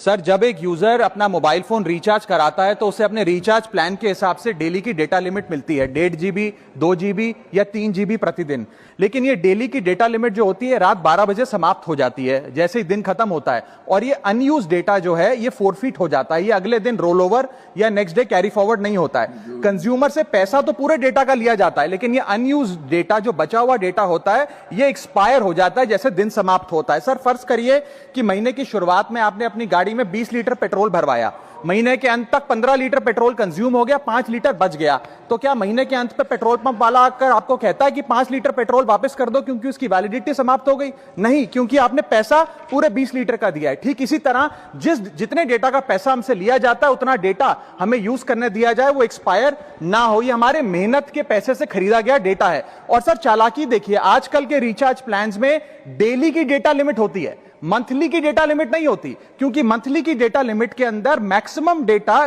Sir, जब एक user अपना मोबाइल फोन रिचार्ज कराता है तो उसे अपने रिचार्ज प्लान के हिसाब से डेली की डेटा लिमिट मिलती है 1.5 GB, 2 GB या 3 GB प्रतिदिन। लेकिन ये डेली की डेटा लिमिट जो होती है रात 12 बजे समाप्त हो जाती है जैसे ही दिन खत्म होता है, और ये अनयूज डेटा जो है ये फोरफिट हो जाता है, ये अगले दिन रोल ओवर या नेक्स्ट डे कैरी फॉरवर्ड नहीं होता है। कंज्यूमर से पैसा तो पूरे डेटा का लिया जाता है, लेकिन ये अनयूज डेटा जो बचा हुआ डेटा होता है ये एक्सपायर हो जाता है जैसे दिन समाप्त होता है। सर, फर्ज करिए कि महीने की शुरुआत में आपने अपनी गाड़ी में 20 लीटर पेट्रोल भरवाया, महीने के अंत तक 15 लीटर पेट्रोल कंज्यूम हो गया, 5 लीटर बच गया, तो क्या महीने के अंत पे पेट्रोल पंप वाला आकर आपको कहता है कि 5 लीटर पेट्रोल वापस कर दो क्योंकि उसकी वैलिडिटी समाप्त हो गई? नहीं, क्योंकि आपने पैसा पूरे 20 लीटर का दिया है। ठीक इसी तरह जितने डेटा का पैसा हमसे लिया जाता है उतना डेटा हमें यूज करने दिया जाए, वो एक्सपायर ना हो। ये हमारे मेहनत के पैसे से खरीदा गया डेटा है। और सर, चालाकी देखिए, आजकल के रिचार्ज प्लान्स में डेली की डेटा लिमिट होती है, मंथली की डेटा लिमिट नहीं होती, क्योंकि मंथली की डेटा लिमिट के अंदर मैक्सिमम डेटा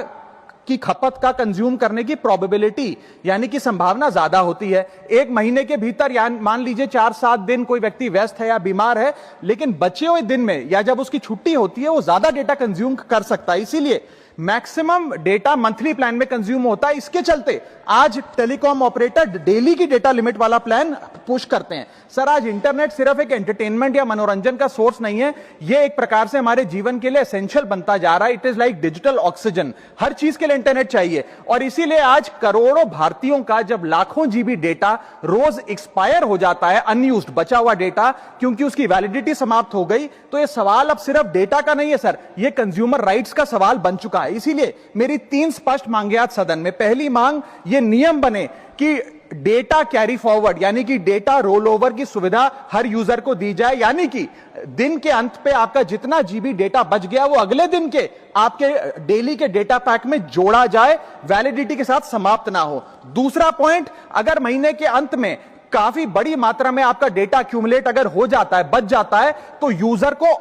की खपत का कंज्यूम करने की प्रोबेबिलिटी यानी कि संभावना ज्यादा होती है। एक महीने के भीतर या मान लीजिए 4-7 दिन कोई व्यक्ति व्यस्त है या बीमार है, लेकिन बचे हुए दिन में या जब उसकी छुट्टी होती है वो ज्यादा डेटा कंज्यूम कर सकता है, इसीलिए मैक्सिमम डेटा मंथली प्लान में कंज्यूम होता है। इसके चलते आज टेलीकॉम ऑपरेटर डेली की डेटा लिमिट वाला प्लान पुश करते हैं। सर, आज इंटरनेट सिर्फ एक एंटरटेनमेंट या मनोरंजन का सोर्स नहीं है, यह एक प्रकार से हमारे जीवन के लिए एसेंशियल बनता जा रहा है। It is like digital oxygen, हर चीज के लिए इंटरनेट चाहिए। और इसीलिए आज करोड़ों भारतीयों का जब लाखों जीबी डेटा रोज एक्सपायर हो जाता है, अनयूज्ड बचा हुआ डेटा, क्योंकि उसकी वैलिडिटी समाप्त हो गई, तो यह सवाल अब सिर्फ डेटा का नहीं है सर, यह कंज्यूमर राइट्स का सवाल बन चुका है। इसीलिए मेरी 3 स्पष्ट मांगे आज सदन में। पहली मांग, ये नियम बने कि डेटा कैरी फॉरवर्ड यानी कि डेटा रोल ओवर की सुविधा हर यूजर को दी जाए, यानी कि दिन के अंत पे आपका जितना जीबी डेटा बच गया वो अगले दिन के आपके डेली के डेटा पैक में जोड़ा जाए, वैलिडिटी के साथ समाप्त ना हो। दूसरा पॉइंट, अगर महीने के अंत में काफी बड़ी मात्रा में आपका डेटा एक्यूमुलेट अगर हो जाता है, बच जाता है, तो यूजर को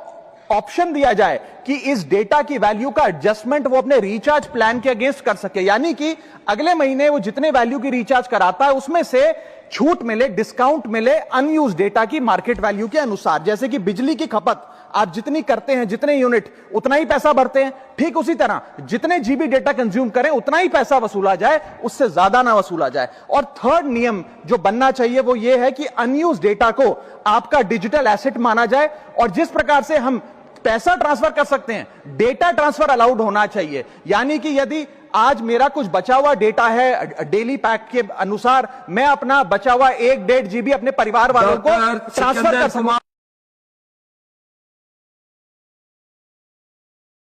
ऑप्शन दिया जाए कि इस डेटा की वैल्यू का एडजस्टमेंट वो अपने रिचार्ज प्लान के अगेंस्ट कर सके, यानी कि अगले महीने वो जितने वैल्यू की रिचार्ज कराता है उसमें से छूट मिले, डिस्काउंट मिले अनयूज डेटा की मार्केट वैल्यू के अनुसार। जैसे कि बिजली की खपत आप जितनी करते हैं, जितने यूनिट, उतना ही पैसा भरते हैं, ठीक उसी तरह जितने जीबी डेटा कंज्यूम करें उतना ही पैसा वसूला जाए, उससे ज्यादा ना वसूला जाए। और थर्ड नियम जो बनना चाहिए वो ये है कि अनयूज डेटा को आपका डिजिटल एसेट माना जाए, और जिस प्रकार से हम पैसा ट्रांसफर कर सकते हैं, डेटा ट्रांसफर अलाउड होना चाहिए। यानी कि यदि आज मेरा कुछ बचा हुआ डेटा है डेली पैक के अनुसार, मैं अपना बचा हुआ 1-1.5 GB अपने परिवार वालों को ट्रांसफर कर सकूं।